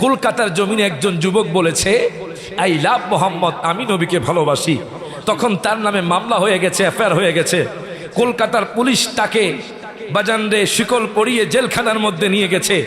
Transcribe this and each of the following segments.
কলকাতার জমিনে একজন যুবক বলেছে, আই লাভ মোহাম্মদ, আমি নবীকে ভালোবাসি। তখন তার নামে মামলা হয়ে গেছে, এফআইআর হয়ে গেছে। কলকাতার পুলিশ তাকে বাজানরে শিকল পরিয়ে জেলখানার মধ্যে নিয়ে গেছে।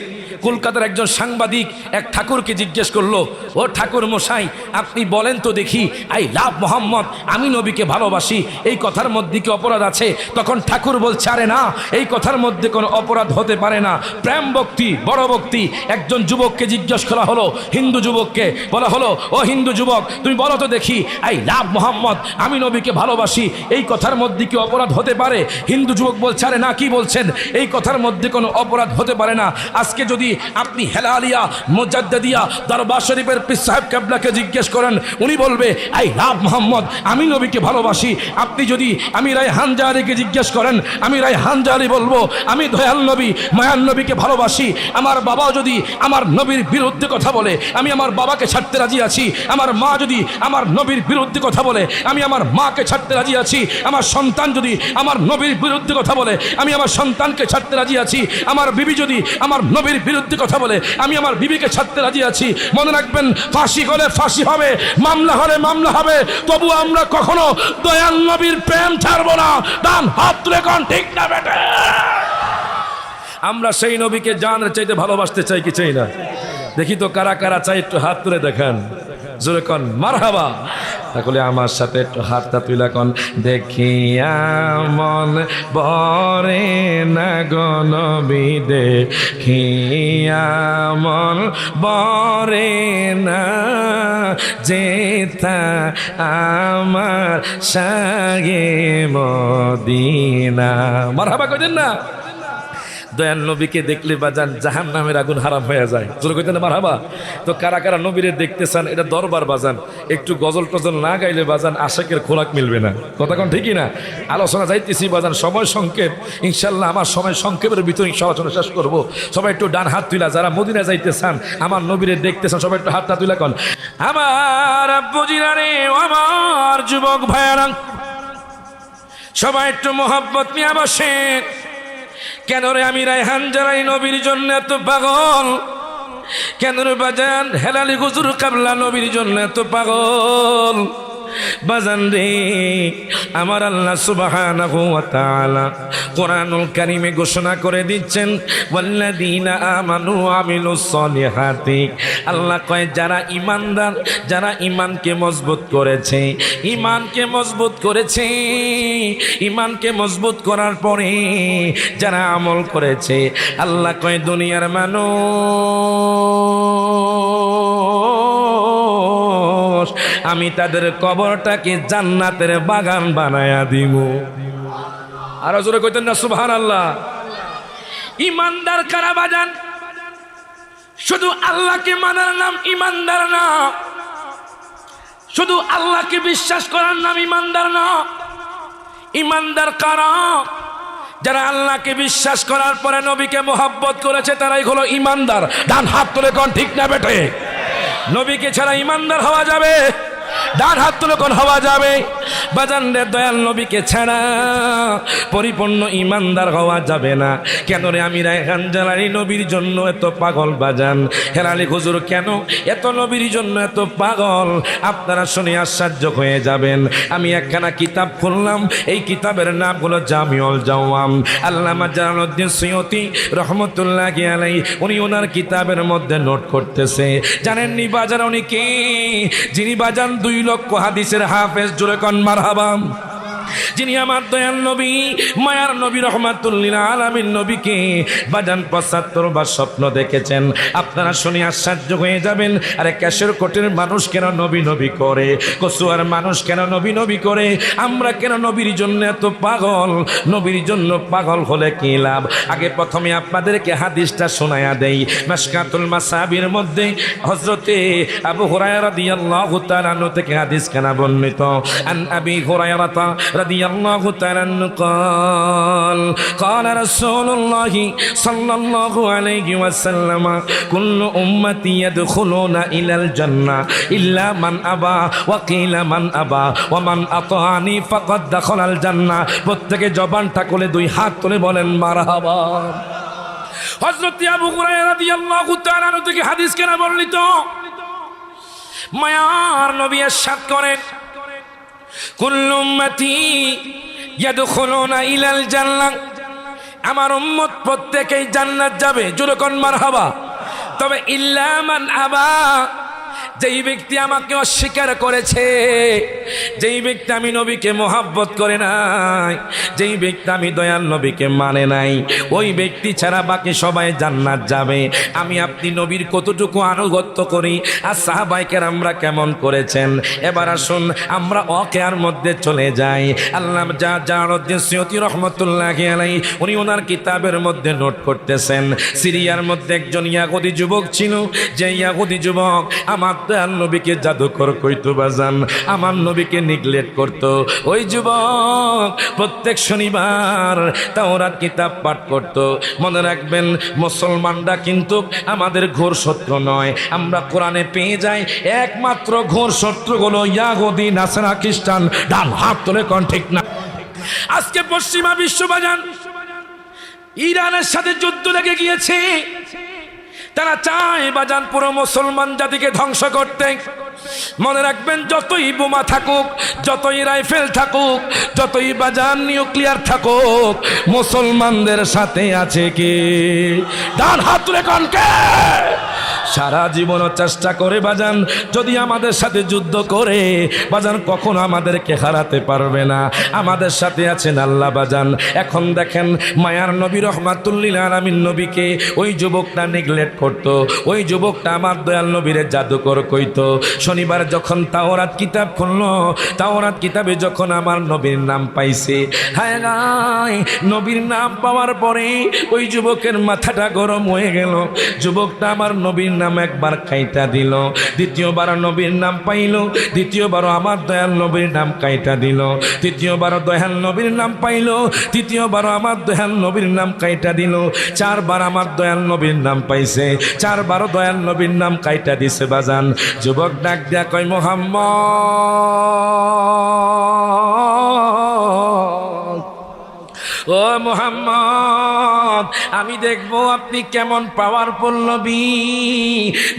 কলকাতার একজন সাংবাদিক এক ঠাকুরকে জিজ্ঞেস করলো, ও ঠাকুর মশাই, আপনি বলেন তো দেখি, আই লাভ মোহাম্মদ, আমি নবীকে ভালোবাসি, এই কথার মধ্যে কি অপরাধ আছে? তখন ঠাকুর বলছে, আরে না, এই কথার মধ্যে কোনো অপরাধ হতে পারে না। প্রেম ভক্তি, বড় ভক্তি। একজন যুবককে জিজ্ঞেস করা হলো, হিন্দু যুবককে বলা হলো, ও হিন্দু যুবক, তুমি বলো তো দেখি, আই লাভ মোহাম্মদ, আমি নবীকে ভালোবাসি, এই কথার মধ্যে কি অপরাধ হতে পারে? হিন্দু যুবক বলছে, আরে না, কি বলছেন, এই কথার মধ্যে কোনো অপরাধ হতে পারে না। আজকে যদি আপনি হেলালিয়া মুজাদ্দিদিয়া দরবার শরীফের পীর সাহেব কেবলাকে জিজ্ঞেস করেন, উনি বলবে, আই লাভ মোহাম্মদ, আমি নবীকে ভালোবাসি। আপনি যদি আমি রায়হান জাহারিকে জিজ্ঞেস করেন, আমি রায়হান জাহারি বলবো, আমি দয়াল নবী মায়ান নবীকে ভালোবাসি। আমার বাবাও যদি আমার নবীর বিরুদ্ধে কথা বলে, আমি আমার বাবাকে ছাড়তে রাজি আছি। আমার মা যদি আমার নবীর বিরুদ্ধে কথা বলে, আমি আমার মাকে ছাড়তে রাজি আছি। আমার সন্তান যদি আমার নবীর বিরুদ্ধে কথা বলে, আমি আমার সন্তানকে ছাড়তে রাজি আছি। আমার বিবি যদি আমার নবীর বিরুদ্ধে কথা বলে, আমি আমার বিবিকে ছাড়তে রাজি আছি। মনে রাখবেন, ফাঁসি হলে ফাঁসি হবে, মামলা হলে মামলা হবে, তবু আমরা কখনো দয়াল নবীর প্রেম ছাড়বো না। ডান হাত তুলে কোন ঠিক না বেটে? আমরা সেই নবীকে জানের চাইতে ভালোবাসতে চাই কি চাই না? দেখি তো কারা কারা চাই, একটু হাত তুলে দেখান, জোরে কন মারহাবা। তাহলে আমার সাথে একটু হাতটা তুলে কন, দেখিয়া মন বরে না গো নবী, দেখিয়া মন বরে না, যেথা আমার সাগে মদিনা। মারহাবা কইতেন না? দয়াল নবীকে দেখলে বাজান জাহান্নামের আগুন হারাম হয়ে যায়। জোরে কইতেন মারহাবা। তো কারা কারা নবীরে দেখতে চান? এটা দরবার বাজান, একটু গজল টজল না গাইলে বাজান আশাকের খোরাক মিলবে না। কথা কোন ঠিকই না? আলোচনা যাইতেছি বাজান, সময় সংক্ষেপ। ইনশাল্লাহ আমার সময় সংক্ষেপের ভিতরে আলোচনা শেষ করবো। সবাই একটু ডান হাত তুলা, যারা মদিনা যাইতে চান, আমার নবীরে দেখতে চান, সবাই একটু হাতটা তুলা কন, আমার আব্বুজিরা রে, আমার যুবক ভাইয়ারা, সবাই একটু মোহাব্বত নিয়ে বসেন। কেন রে আমি রায়হান জাহারি নবীর জন্য এত পাগল? কেন রে বাজান হেলালি হুজুর কাবলা নবীর জন্য এত পাগল? বাজান রে, আমার আল্লাহ সুবহানাহু ওয়া তাআলা কোরআনুল কারীমে ঘোষণা করে দিচ্ছেন, ওয়াল্লাযীনা আমানু ওয়া আমিলুস সলিহাতি। আল্লাহ কয়, যারা ঈমানদার, যারা ঈমানকে মজবুত করেছে, ঈমানকে মজবুত করেছে, ঈমানকে মজবুত করার পরে যারা আমল করেছে, আল্লাহ কয় দুনিয়ার মানুষ, আমি তাদের কবরটাকে জান্নাতের বাগান বানায়া দিব। আরো জোরে কইতেন না সুবহানাল্লাহ? ইমানদার কারা বাজান? শুধু আল্লাহকে মানার নাম ইমানদার না, শুধু আল্লাহকে বিশ্বাস করার নাম ইমানদার না। ইমানদার কারা? যারা আল্লাহকে বিশ্বাস করার পরে নবীকে মোহাব্বত করেছে, তারাই হলো ইমানদার। ডান হাত তুলে কোন ঠিক না বেটে? নবীকে ছাড়া ইমানদার হওয়া যাবে? ডান হাত তুলে কোন হওয়া যাবে? বাজান রে, দয়াল নবীকে ছাড়া পরিপূর্ণ ইমানদার হওয়া যাবে না। কেন রে আমি রায়হান জাহারি নবীর জন্য এত পাগল বাজান? হেলালি হুজুর কেন এত নবীর জন্য এত পাগল? আপনারা শুনে আশ্চর্য হয়ে যাবেন। আমি একখানা কিতাব খুললাম, এই কিতাবের নাম হলো জামিউল জাওয়াম। আল্লামা জালালউদ্দিন সুয়ুতী রহমতুল্লাহি আলাইহি উনি ওনার কিতাবের মধ্যে নোট করতেছে। জানেননি বাজান উনি কে? যিনি বাজান 2 লক্ষ হাদিসের হাফেজ। জোরে কোন মারহাবা। যিনি আমার দয়াল নবী মায়ার নবী রহমাতুল্লিল আলামিন নবীকে বাজান 75 বার স্বপ্ন দেখেছেন। আপনারা শুনে আশ্চর্য হয়ে যাবেন। আরে ক্যাশের কোটের মানুষ কেন নবী নবী করে? কসুয়ার মানুষ কেন নবী নবী করে? আমরা কেন নবীর জন্য এত পাগল? নবীর জন্য পাগল হলে কি লাভ? আগে প্রথমে আপনাদেরকে হাদিসটা শোনায়া দেই। মিশকাতুল মাসাবির মধ্যে হযরতে আবু হুরায়রা রাদিয়াল্লাহু তাআলা আনহু থেকে হাদিস কেনা বর্ণিত। আন আবি হুরায়রা রাদিয়াল্লাহু তাআলা قال قال رسول الله صلى الله عليه وسلم كل امتي يدخلون الى الجنه الا من ابى وقيل من ابى ومن اطاعني فقد دخل الجنه। প্রত্যেকে জবানটা খুলে 2 হাত তুলে বলেন মারহাবা। হযরত আবু হুরায়রা রাদিয়াল্লাহু তাআলা আনহু থেকে হাদিস কেন বর্ণিত, মায়ার নবী ইরশাদ করেন, কুল্লু উম্মতি ইয়াদখুলুনা ইলাল জান্নাহ, আমার উম্মত প্রত্যেকেই জান্নাত যাবে, জোরে কোন মারহাবা। তবে ইল্লা মান আবা, যেই ব্যক্তি আমাকে অস্বীকার করেছে, যেই ব্যক্তি আমি নবীকে মোহাব্বত করে নাই, যেই ব্যক্তি আমি দয়াল নবীকে মানে নাই, ওই ব্যক্তি ছাড়া বাকি সবাই জান্নাত যাবে। আমি আপনি নবীর কতটুকু আনুগত্য করি আর সাহাবায়ে কেরামরা কেমন করেছেন, এবার আসুন আমরা ওয়াকিয়ার মধ্যে চলে যাই। আল্লাহ জালালউদ্দিন সুয়ুতী রাহমাতুল্লাহি আলাইহি উনি ওনার কিতাবের মধ্যে নোট করতেছেন, সিরিয়ার মধ্যে একজন ইয়াহুদি যুবক ছিল, যে ইয়াহুদি যুবক আমার দয়াল নবীকে জাদুকর কইতো বাজান, আমার নবীকে নেগলেক্ট করতো। ওই যুবক প্রত্যেক শনিবার তাওরাত কিতাব পাঠ করত। মনে রাখবেন, মুসলমানরা কিন্তু আমাদের ঘোর শত্রু নয়। আমরা কোরআনে পেয়ে যাই একমাত্র ঘোর শত্রুগুলো ইয়াহুদি, নাসারা, খ্রিস্টান। ডান হাত তুলে কোন ঠিক না? আজকে পশ্চিমা বিশ্ব বাজান ইরানের সাথে যুদ্ধ লেগে গিয়েছে। তারা চায় বাজান পুরো মুসলমান জাতিকে ধ্বংস করতে। মনে রাখবেন, যতই বোমা থাকুক, যতই রাইফেল থাকুক, যতই বাজান নিউক্লিয়ার থাকুক, মুসলমানদের সাথে আছে কি? ডান হাত তুলে কোন কে? সারা জীবনও চেষ্টা করে বাজান, যদি আমাদের সাথে যুদ্ধ করে বাজান কখনো আমাদেরকে হারাতে পারবে না। আমাদের সাথে আছেন আল্লাহ বাজান। এখন দেখেন, মায়ার নবী রহমাতুল্লিল আলামিন নবীকে ওই যুবকটা নেগলেক্ট করতো। ওই যুবকটা আমার দয়াল নবীরে জাদুকর কইতো। শনিবার যখন তাওরাত কিতাব খুললো, তাওরাত কিতাবে যখন আমার নবীর নাম পাইছে, হায় হায়, নবীর নাম পাওয়ার পরে ওই যুবকের মাথাটা গরম হয়ে গেল। যুবকটা আমার নবীর নাম একবার কাইটা দিল, দ্বিতীয়বার নবীর নাম পাইল, দ্বিতীয়বার আমার দয়াল নবীর নাম কাইটা দিল, তৃতীয়বার দয়াল নবীর নাম পাইল, তৃতীয়বার আমার দয়াল নবীর নাম কাইটা দিল, চারবার আমার দয়াল নবীর নাম পাইছে, চারবার দয়াল নবীর নাম কাইটা দিছে বাজান। যুবক ডাক দিয়া কয়, মুহাম্মদ, ও মুহাম্মদ, আমি দেখবো আপনি কেমন পাওয়ারফুল নবী।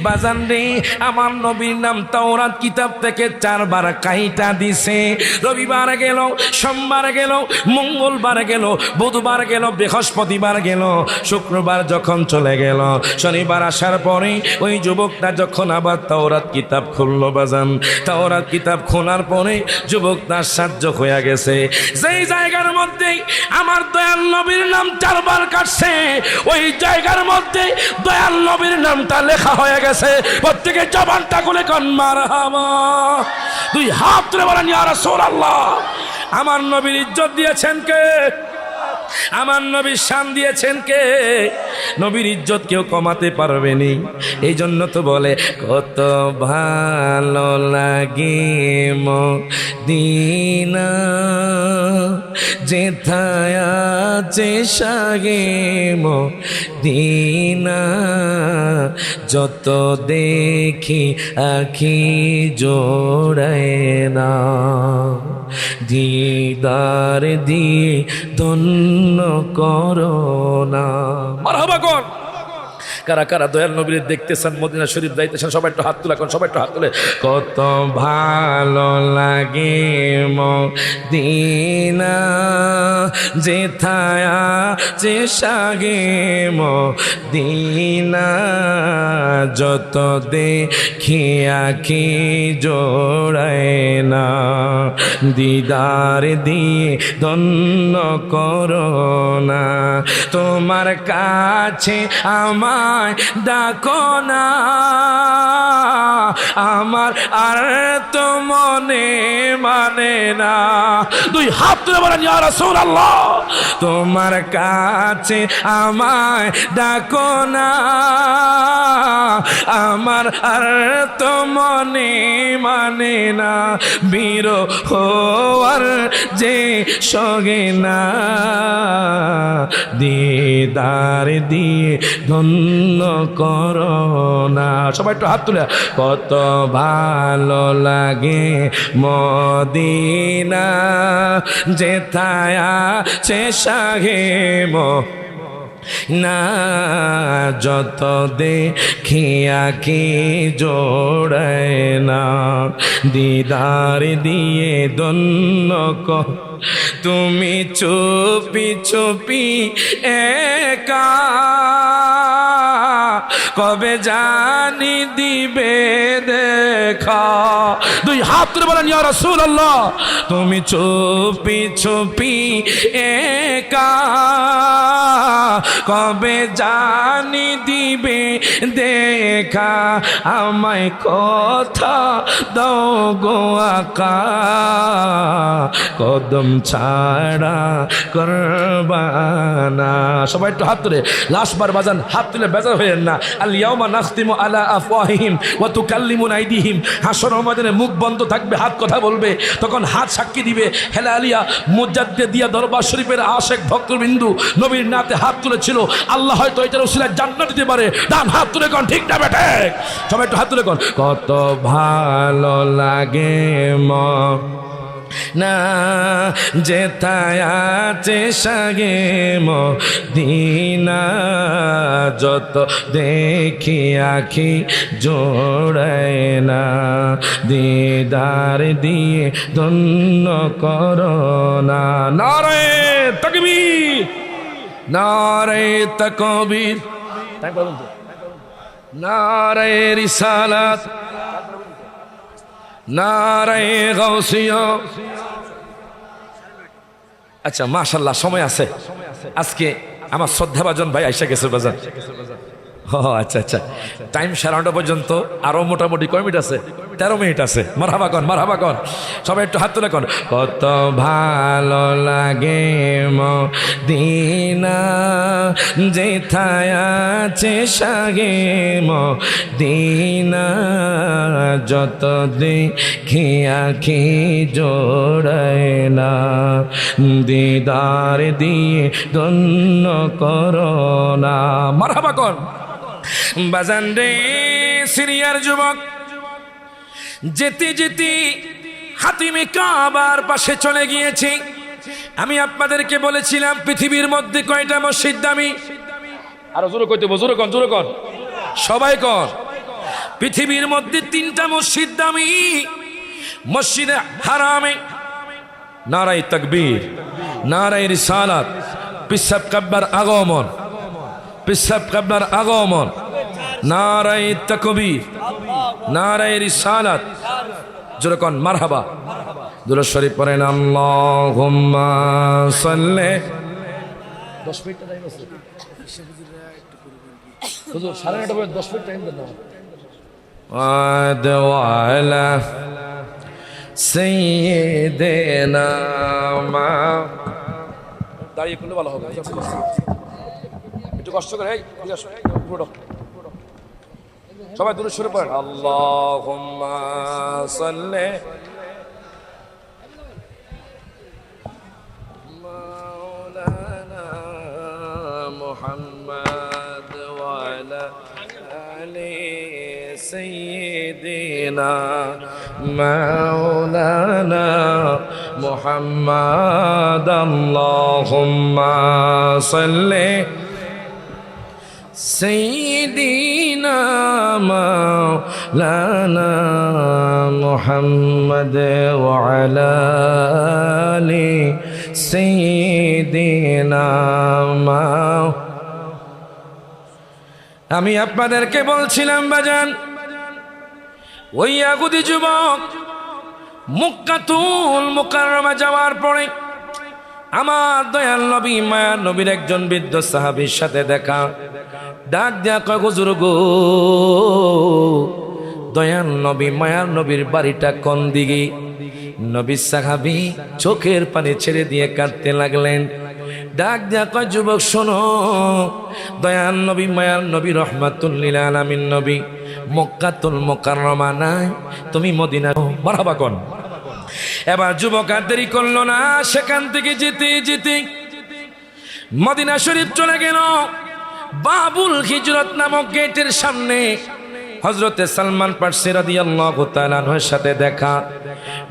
বাজান রে, আমার নবীর নাম তাওরাত কিতাব থেকে চারবার কাইটা দিছে। রবিবার গেল, সোমবার গেল, মঙ্গলবার গেল, বুধবার গেল, বৃহস্পতিবার গেল, শুক্রবার যখন চলে গেল, শনিবার আসার পরে ওই যুবকটা যখন আবার তাওরাত কিতাব খুললো বাজান, তাওরাত কিতাব খোলার পরে যুবকটা সাহায্য হয়ে গেছে। যেই জায়গার মধ্যে আমার দয়াল নবীর নাম চারবার কাটছে, ওই জায়গার মধ্যে দয়াল নবীর নামটা লেখা হয়ে গেছে। প্রত্যেকে জবানটা খুলে কোন মারহাবা। দুই হাত তুলে বলেন, ইয়া রাসূলুল্লাহ। আমার নবীর ইজ্জত দিয়েছেন কে? আমার নবীর শান দিয়েছেন কে? নবীর ইজ্জত কেউ কমাতে পারবে নি। এই জন্য তো বলে, কত ভালো লাগে মদিনা, যেথায় আছে শাহে মদিনা, যত দেখি আখি জোড়ায় না, দিদার দিয়ে ধন্য করোনা। মারহাবা কোন? কারা কারা দয়াল নবীর দেখতেছেন, মদিনা শরীফ যাইতেছেন, সবাই একটু হাত তুলে, এখন সবাই একটু হাত তুলে। কত ভালো লাগে মদিনা, যেথায় আছে শাহে মদিনা, যত দেখি আখি জোড়ায় না, দিদার দিয়ে ধন্য করোনা। তোমার কাছে আমায় ডাকো না, আমার আর তো মনে মানে না। দুই হাত তুলে বলেন, ইয়া রাসূলুল্লাহ। তোমার কাছে আমায় ডাকো না, আমার আর তো মনে মানে না, বীর হওয়ার যে সগে না, দিদার দিয়ে ধন্য করোনা। সবাই একটু হাত তুলে। কত ভালো লাগে মদিনা, যেথায় আছে শাহে না যত দেখিয়া কি জোড়ায় না দিদার দিয়ে দন্য তুমি চুপি চুপি একা কবে জানি দিবে দেখা। দুই হাত তুলে বলেন ইয়া রাসূলুল্লাহ, তুমি চুপি চুপি একা কবে জানি দিবে দেখা। আমায় কথা দাও গো আকা, কদম ছাড়া করবানা। সবাই একটু হাত তুলে লাস্টবার বাজান, হাত তুলে বেজার হয়েন না। আল ইয়াউমা নাখতিমু আলা আফওয়াহিহিম ওয়া তুকাল্লিমুনা আইদিহিম। হাসর ময়দানে মুখ বন্ধ থাকবে, হাত কথা বলবে, তখন হাত সাক্ষী দিবে। হেলালিয়া মুজাদ্দিদিয়া দরবার শরীফের আশেক ভক্তবিন্দু নবীর নাতে হাত তুলেছিল, আল্লাহ হয়তো এটার উসিলায় জান্নাত দিতে পারে। ডান হাত তুলে কোন ঠিক না বেঠে? সবাই একটু হাত তুলে কোন। কত ভালো লাগে না যেথায় আছে সাগে মদিনা, যত দেখি আখি জোড়ায় না দিদার দিয়ে ধন্য করোনা। নারে তাকবীর, নারে তাকবীর, নারে রিসালাত, নারে গাউসিয়া। আচ্ছা মাশাআল্লাহ, সময় আছে। আজকে আমার শ্রদ্ধাভাজন ভাই আইসা গেছে বাজার। ও আচ্ছা আচ্ছা, টাইম 9:30 পর্যন্ত আরো মোটামুটি কয় মিনিট আছে? 13 মিনিট আছে। মারহাবা কন, মারহাবা কন, সবাই একটু হাত তুলে কন। কত ভালো লাগে মদিনা যেথায় আছে সাগে মদিনা, যত দেখি আখি জোড়ায় না দিদার দিয়ে ধন্য করোনা। মারহাবা কন। বাজান রে সিরিয়ার যুবক, যেতে যেতে হাতিমে কাবার পাশে চলে গিয়েছি। আমি আপনাদেরকে বলেছিলাম পৃথিবীর মধ্যে কয়টা মসজিদ দামি? আরো জোরে কইতে, জোরে কন, জোরে কন, সবাই কন। পৃথিবীর মধ্যে 3টা মসজিদ দামি। মসজিদে হারামে নারায়ে তাকবীর, নারায়ে রিসালাত, পিসাব কাব্বার আগমন, পিসাব কাব্বার আগমন, নারায়ে তাকবীর, নারায়ে রিসালাত। জোরে কোন মারহাবা। দুরূদ শরীফ পড়েন আল্লাহুম্মা সাল্লি। 10 মিনিট টাইম আছে হুজুর, 9:30 পর্যন্ত 10 মিনিট টাইম দেন। ওয়ালা সাইয়্যিদিনা মা। দাঁড়িয়ে করলে ভালো হবে, একটু কষ্ট করে। সবাই দুরূদ শরীফ পড়েন আল্লাহুম্মা সাল্লি মাওলানা মুহাম্মদ ওয়া আলা আলি সাইয়্যিদিনা মাওলানা মুহাম্মদ। আল্লাহুম্মা সাল্লি সাইয়্যিদিনা মাওলানা মুহাম্মদ ওয়া আলা আলি সাইয়্যিদিনা। আমি আপনাদেরকে বলছিলাম বাজান, ওই ইয়াহুদি যুবক মক্কাতুল মুকাররমা যাওয়ার পরে আমার দয়াল নবী মায়ার নবীর একজন বৃদ্ধ সাহাবীর সাথে দেখা। ডাক দেয়া কয়, হুজুর গো, দয়াল নবী মায়ার নবীর বাড়িটা কোন দিকে? নবী সাহাবী চোখের পানি ছেড়ে দিয়ে কাঁদতে লাগলেন। ডাক দেয়া কয়, যুবক শোনো, দয়াল নবী মায়ার নবী রহমাতুল লিল আলামিন নবী মক্কাতুল মুকাররমা নাই, তুমি মদিনা। মারহাবা কোন। এবার যুবক আর দেরি করলো না, সেখান থেকে যেতে যেতে মদিনা শরীফ চলে গেল। বাবুল হিজরত নামক গেটের সামনে হযরতে সালমান ফারসি রাদিয়াল্লাহু তাআলা আনহুর সাথে দেখা।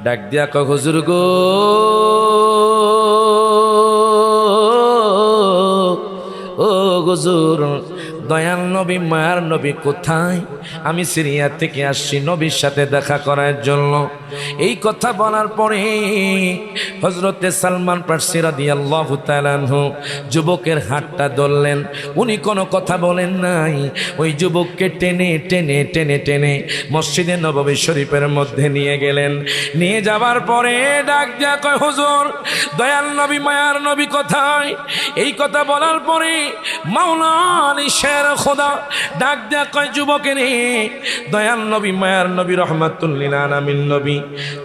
ডাক দিয়া কয়, হুজুর গো, ও হুজুর দয়াল নবী মায়ার নবী কোথায়? আমি সিরিয়া থেকে আসছি নবীর সাথে দেখা করার জন্য। এই কথা বলার পরে হযরতে সালমান ফারসি রাদিয়াল্লাহু তাআলা আনহু যুবকের হাতটা ধরলেন। উনি কোনো কথা বলেন নাই, ওই যুবককে টেনে টেনে টেনে টেনে মসজিদে নববী শরীফের মধ্যে নিয়ে গেলেন। নিয়ে যাবার পরে ডাক দিয়া কয়, হুজুর দয়াল নবী মায়ার নবী কোথায়? এই কথা বলার পরে মাওলানা শের খোদা ডাক দিয়া কয়, যুবকে রে, দয়াল নবী মায়ার নবী রহমাতুল লিল আলামিন নবী,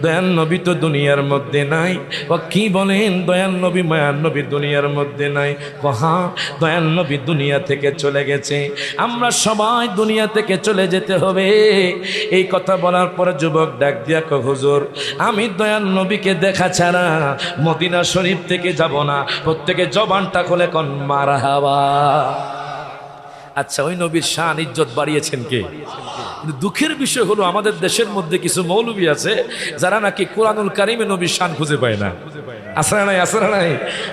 দয়াল নবী তো দুনিয়ার মধ্যে নাই। ও কি বলেন, দয়াল নবী মায়ার নবী দুনিয়ার মধ্যে নাই? হ্যাঁ, দয়াল নবী দুনিয়া থেকে চলে গেছে, আমরা সবাই দুনিয়া থেকে চলে যেতে হবে। এই কথা বলার পরে যুবক ডাক দিয়া কয়, হুজুর আমি দয়াল নবীকে দেখা ছাড়া মদিনা শরীফ থেকে যাব না। প্রত্যেকে জবানটা খুলে কোন মারহাবা। আচ্ছা, ওই নবীর শান ইজ্জত বাড়িয়েছেন কে? কিন্তু দুঃখের বিষয় হলো আমাদের দেশের মধ্যে কিছু মৌলবী আছে যারা নাকি কোরআনুল কারিমে নবীর শান খুঁজে পায় না। আসরা নাই, আসরা নাই,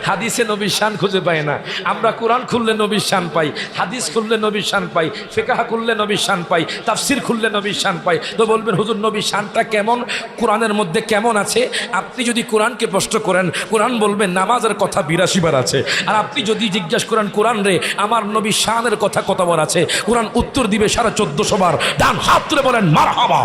হাদিসে নবীর শান খুঁজে পায় না। আমরা কোরআন খুললে নবীর শান পাই, হাদিস খুললে নবীর শান পাই, ফিকহ খুললে নবীর শান পাই, তাফসির খুললে নবীর শান পাই। তো বলবেন হুজুর নবীর শানটা কেমন, কোরআনের মধ্যে কেমন আছে? আপনি যদি কোরআনকে প্রশ্ন করেন, কোরআন বলবেন নামাজের কথা 82 বার আছে। আর আপনি যদি জিজ্ঞাসা করেন কোরআন রে আমার নবীর শানের কথা কতবার আছে, কোরআন উত্তর দিবে 1450 বার। ডান হাত তুলে বলেন মারহাবা।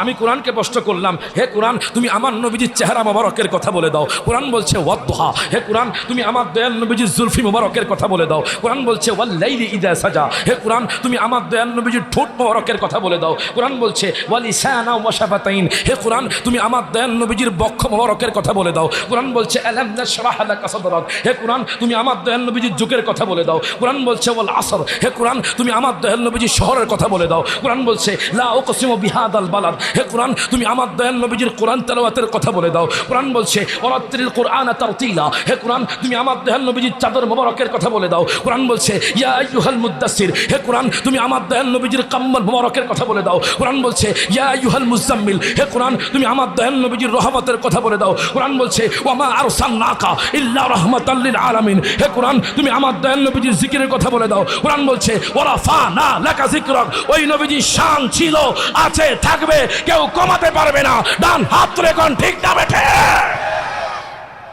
আমি কোরআনকে প্রশ্ন করলাম, হে কোরআন তুমি আমার নবীজির চেহারা মোবারকের কথা বলে দাও। কোরআন বলছে ওয়াদ্দুহা। হে কোরআন তুমি আমার দয়াল নবীজির জুলফি মোবারকের কথা বলে দাও। কোরআন বলছে ওয়াল লাইলি ইযা সাজা। হে কোরআন তুমি আমার দয়াল নবীজির ঠোঁট মোবারকের কথা বলে দাও। কোরআন বলছে ওয়াল লিসানা ওয়া শাফাতাইন। হে কোরআন তুমি আমার দয়াল নবীজির বক্ষ মোবারকের কথা বলে দাও। কোরআন বলছে আলাম নাশরাহ লাকা সাদরাক। হে কোরআন তুমি আমার দয়াল নবীজির যুগের কথা বলে দাও। কোরআন বলছে ওয়াল আসর। হে কোরআন তুমি আমার দয়াল নবীজির শহরের কথা বলে দাও। কোরআন বলছে লা উকসিমু বিহাদাল বালাদ। হে কোরআন তুমি আমার দয়াল নবীজির কোরআন তেলাওয়াতের কথা বলে দাও। কোরআন বলছে ওয়ারাত্তিলিল কুরআনা তারতিলা। হে কোরআন তুমি আমার দয়াল নবীজির চাদর মোবারকের কথা বলে দাও। কোরআন বলছে ইয়া আইয়ুহাল মুদ্দাসসির। হে কোরআন তুমি আমার দয়াল নবীজির কম্বল মোবারকের কথা বলে দাও। কোরআন বলছে ইয়া আইয়ুহাল মুজাম্মিল। হে কোরআন তুমি আমার দয়াল নবীজির রহমতের কথা বলে দাও। কোরআন বলছে ওয়ামা আরসালনাকা ইল্লা রাহমাতাল লিল আলামিন। হে কোরআন তুমি আমার দয়াল নবীজির জিকিরের কথা বলে দাও। কোরআন বলছে ওয়ারাফানা লাকা যিকরাক। ওই নবীজির শান ছিল, আছে, থাকবে, কেউ কমাতে পারবে না। ডান হাত তুলে কোন ঠিক না বেঠে?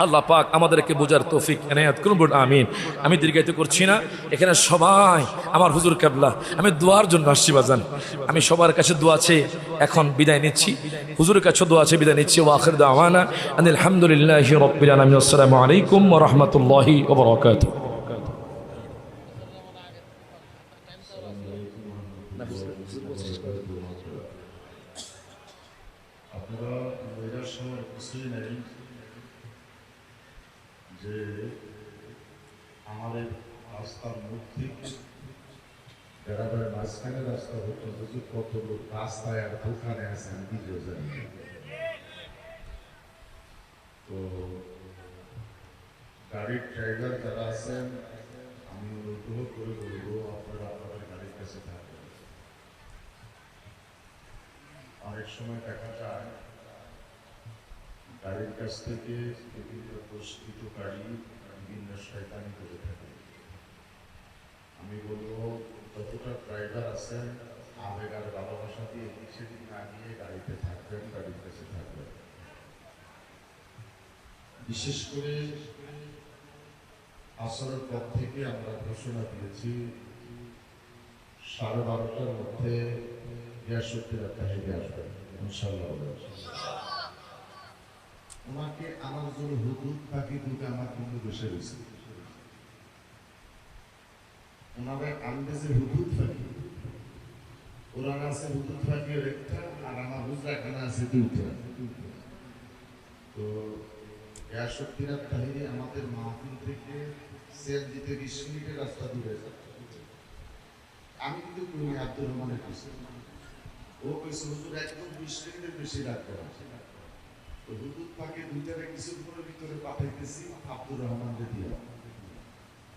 আল্লাহ পাক আমাদেরকে বোঝার তৌফিক এনায়েত করুন, আমিন। আমি দীর্ঘায়িত করছি না, এখানে সবাই আমার হুজুর কেবলা, আমি দোয়ার জন্য আসছি বাজান। আমি সবার কাছে দোয়া আছে, এখন বিদায় নিচ্ছি। হুজুরের কাছে দোয়া আছে, বিদায় নিচ্ছি। ওয়া আখির দাওয়ানা আনিল হামদুলিল্লাহি রাব্বিল আলামিন। আসসালামু আলাইকুম ওয়া রাহমাতুল্লাহি ওয়া বারাকাতুহু। আপনারা এটার সময় কিছুই নেই যে আমাদের রাস্তার মুখ থেকে বেড়াবেড়ে মাঝখানে রাস্তা পর্যন্ত যে কত লোক রাস্তায় আর দোকানে আছে আমি নিজেও জানি না। তো গাড়ির ড্রাইভার যারা আছেন আমি অনুগ্রহ করে বলবো আপনারা আপনাদের গাড়ির কাছে থাকবেন। অনেক সময় দেখা যায় গাড়ির কাছ থেকে বিভিন্ন পুরস্কৃত গাড়ি বিভিন্ন শয়তানি করে থাকে। আমি বলবো যতটা ড্রাইভার আছেন আবেগ আর ভালোবাসা দিয়ে এদিক সেদিক না গিয়ে গাড়িতে থাকবেন, গাড়ির কাছে থাকবেন। বিশেষ করে আসরের পর থেকে আমরা ঘোষণা দিয়েছি 12:30টার মধ্যে গিয়াসউদ্দিন তাহিরি আসবেন ইনশাআল্লাহ। ওনাকে আমার জন্য হুদুদ পাখি দুটো আমার কিন্তু বসে রয়েছে। ওনাদের আন্দেজে হুদুদ পাখি, ওনার আছে হুদুদ পাখির একটা, আর আমার হুজরাখানা আছে দুইটা। তো গিয়াসউদ্দিন তাহিরি আমাদের মাহফিল থেকে সিএনজিতে 20 মিনিটের রাস্তা দূরে। আমি কিন্তু তুমি আব্দুর রহমানের কাছে ও কইছে হুজুর একদম 20 মিনিটের বেশি রাখবে না। তো হুদুদ পাখি দুইটারে কিছুক্ষণের ভিতরে পাঠাইতেছি আব্দুর রহমানকে দিয়ে।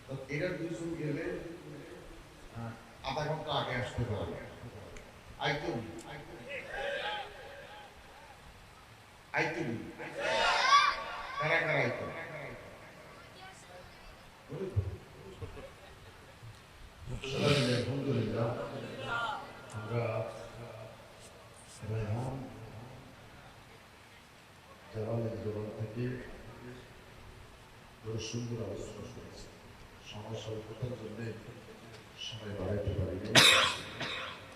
তো এরা দুজন গেলে আধা ঘন্টা আগে আসতে পারবে। আইতুম কারা কারা আইতুম রায়হান জালালের জবান থেকে বড় সুন্দর আলোচনা করেছে। সময় স্বল্পতার জন্য সময় বাড়াইতে পারিনি।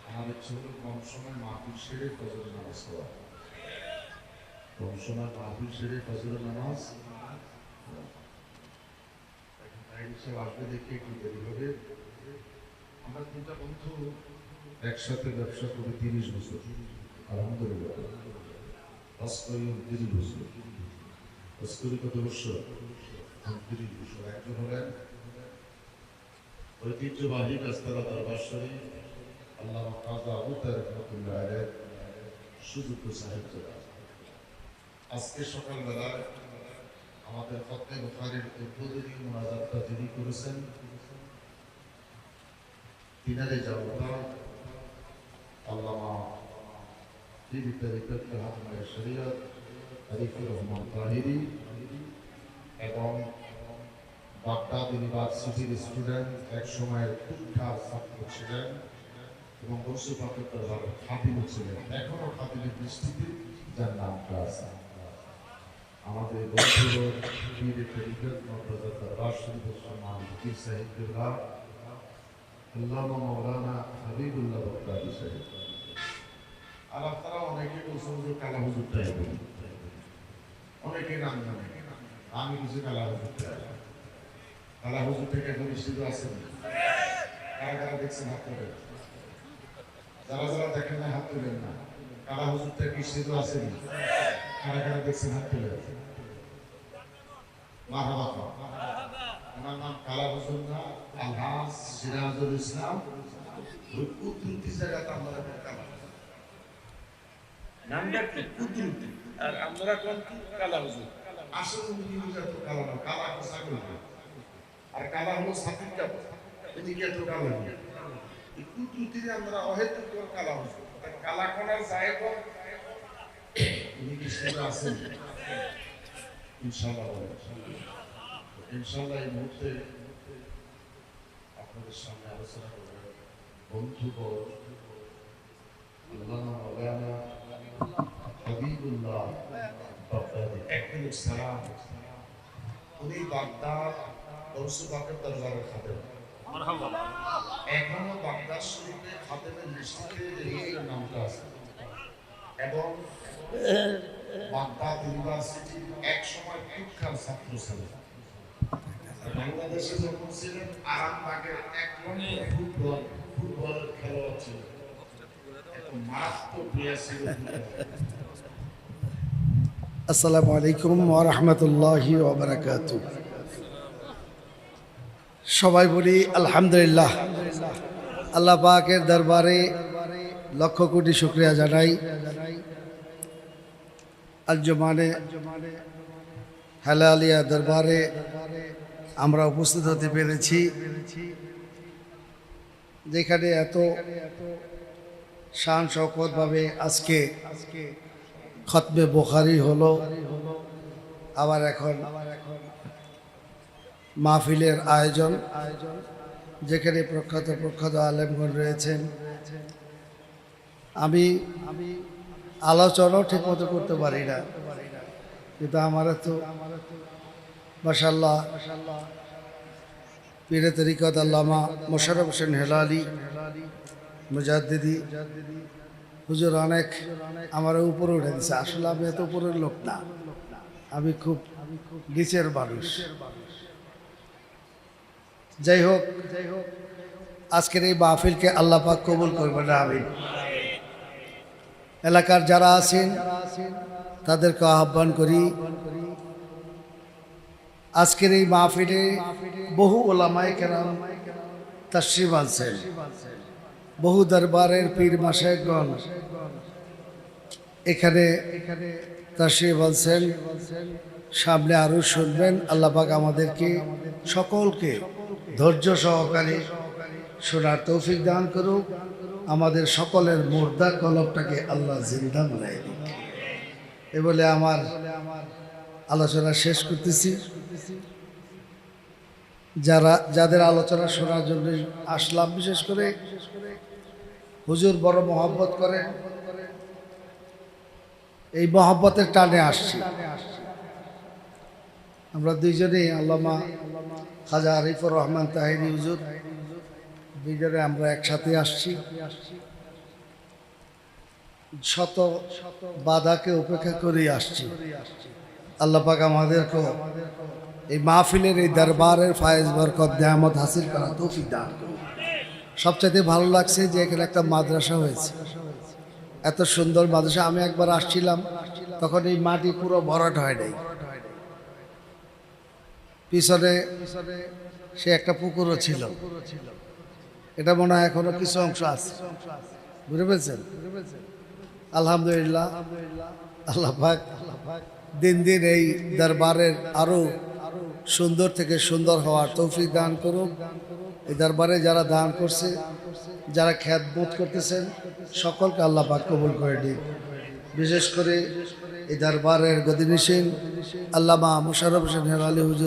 আমাদের ছোট কম সময় মাহফিল সেরে ফজরের নামাজ পড়া, কম সময় মাহফিল সেরে ফজরের নামাজ হিসেবে আসবে দেখে একটু দেরি হবে। আমরা তিনটা বন্ধু একসাথে ব্যবসা করি 30 বছর, আলহামদুলিল্লাহ। 30 বছর, কত বছর? 30 বছর। একজন হলেন ঐতিহ্যবাহী গাছতলা দরবার শরীফ আল্লামা কাজী আবু তারেক রহমাতুল্লাহ আলাইহ সুযোগ্য সাহেব। আজকে সকালবেলায় আমাদের ফতোয়া বুখারীর উদ্বোধনী মুনাজাতটা যিনি করেছেন, তিনারে জাওতা আল্লামা পীর তরিকত হাকিমে শরীয়ত আরিফুর রহমান তাহিরি এবং বাগদাদ ইউনিভার্সিটির স্টুডেন্ট, এক সময়ের কুখ্যাত ছাত্র ছিলেন এবং বসু পাকের দরবারের খাতিমও ছিলেন, এখনো খাতিমের দৃষ্টিতে যার নামটা আছে। আমাদের বন্ধুর পীর তরিকত মুর্তজা দরবার শরীফের সম্মান পীর সাহেব বিল্লাহ আল্লামা মাওলানা হাবিবুল্লাহ বগদাদি সাহেব। আর আপনারা অনেকে বলছেন যে কালা হুজুরটাই বলি, অনেকে নাম জানে, আমি কিছু কালা হুজুরটাই। কালা হুজুর থেকে এখন নিশ্চিত আছেন? কারা কারা দেখছেন হাত তুলেন? যারা যারা দেখেন না হাত তুলেন না। কালা হুজুর থেকে নিশ্চিত আছেন? কারা কারা দেখছেন হাত তুলেন? মারহাবা। ওনার নাম কালা হুজুর না, আলহাজ সিরাজুল ইসলাম। ওই কুদরতি জায়গাতে আমরা কালা নামটা কি কুদরতি, আর আমরা কোন কি কালা হুজুর। আসলে উনি তো কালা না, কালা কোসা করবে, আর কালা হলো সাকিব কাপড়, উনি কি এত কালা না। এই কুদরতিরে আমরা অহেতুক কালা হুজুর, কালা কোনার সাহেব উনি কি সেটা আছেন? ইনশাআল্লাহ ইনশাআল্লাহ এই মুহূর্তে আপনাদের সামনে আলোচনা করবেন বন্ধুবর আল্লামা মাওলানা হাবিবুল্লাহ বগদাদি। এক মিনিট সালাম। উনি বাগদাদ গৌসে পাকের দরবারের খাদেম, এখনো বাগদাদ শরীফে খাদেমের লিস্টিতে এই নামটা আছে এবং বাগদাদ ইউনিভার্সিটি এক সময় কুখ্যাত ছাত্র ছিলেন। বাংলাদেশে যখন ছিলেন আরামবাগের এক নম্বর ফুটবলের খেলোয়াড় ছিলেন, এত মারাত্মক প্লেয়ার ছিলেন। আসসালামু আলাইকুম ওয়া রাহমাতুল্লাহি ওয়া বারাকাতুহু। সবাই বলি আলহামদুলিল্লাহ। আল্লাহ পাকের দরবারে লক্ষ কোটি শুকরিয়া জানাই। আঞ্জুমানে হালালিয়া দরবারে আমরা উপস্থিত হতে পেরেছি, যেখানে এত শান শওকতভাবে আজকে খতমে বুখারী হলো, আবার এখন মাহফিলের আয়োজন, যেখানে প্রখ্যাত আলেমগণ রয়েছেন। আমি আলোচনাও ঠিক মতো করতে পারি না, কিন্তু আমার তো মাশাআল্লাহ পীরে তরিকত আল্লামা মোশাররফ হোসেন হেলালি মুজাদ্দিদি হুজুর অনেক আমার উপরে উঠে দিচ্ছে। আসলে আমি এত উপরের লোক না, আমি খুব নিচের মানুষ। যাই হোক, আজকের এই মাহফিলকে আল্লাহ পাক কবুল করবেন আমি। এলাকার যারা আছেন তাদেরকে আহ্বান করি, আজকের এই মাহফিলে বহু ওলামায়ে কেরাম তাশরিফ আনছেন, বহু দরবারের পীর মাশায়েখগণ এখানে তাশরিফ আনছেন। সামনে আরো শুনবেন। আল্লাহ পাক আমাদেরকে সকলকে ধৈর্য সহকারে শোনার তৌফিক দান করুক। আমাদের সকলের মুর্দা কলবটাকে আল্লাহ জিন্দা বানায় দিক। এ বলে আমার আলোচনা শেষ করতেছি। যাদের আলোচনা শোনার জন্য আসলাম, বিশেষ করে হুজুর বড় মহব্বত করেন, এই মহব্বতের টানে আসছি। আমরা দুইজনেই আল্লামা খাজা আরিফুর রহমান তাহিরি হুজুর দুইজনে আমরা একসাথে আসছি। শত বাধাকে উপেক্ষা করে আসছি। আল্লাহ পাক আমাদেরকে এই মাহফিলের এই দরবারের ফায়েজ বরকত নেয়ামত হাসিল করা তৌফিক দান করুন। সবচাইতে ভালো লাগছে যে এখানে একটা মাদ্রাসা হয়েছে, এত সুন্দর মাদ্রাসা। আমি একবার আসছিলাম, তখন এই মাটি পুরো ভরাট হয় নাই, পিছনে সে একটা পুকুরও ছিল। এটা মনে হয় এখনো কিছু অংশ আছে, বুঝতে পেরেছেন? আলহামদুলিল্লাহ, আল্লাহ পাক দিন দিন এই দরবারের আরো সুন্দর থেকে সুন্দর হওয়ার তৌফিক দান করুন। এই দরবারে যারা দান করছে, যারা খ্যাতবোধ করতেছেন, সকলকে আল্লাহ পাক কবুল করে দিন। বিশেষ করে এই দরবারের গদিনিসীন আল্লামা মোশাররফ হোসেন হেলালি হুজুর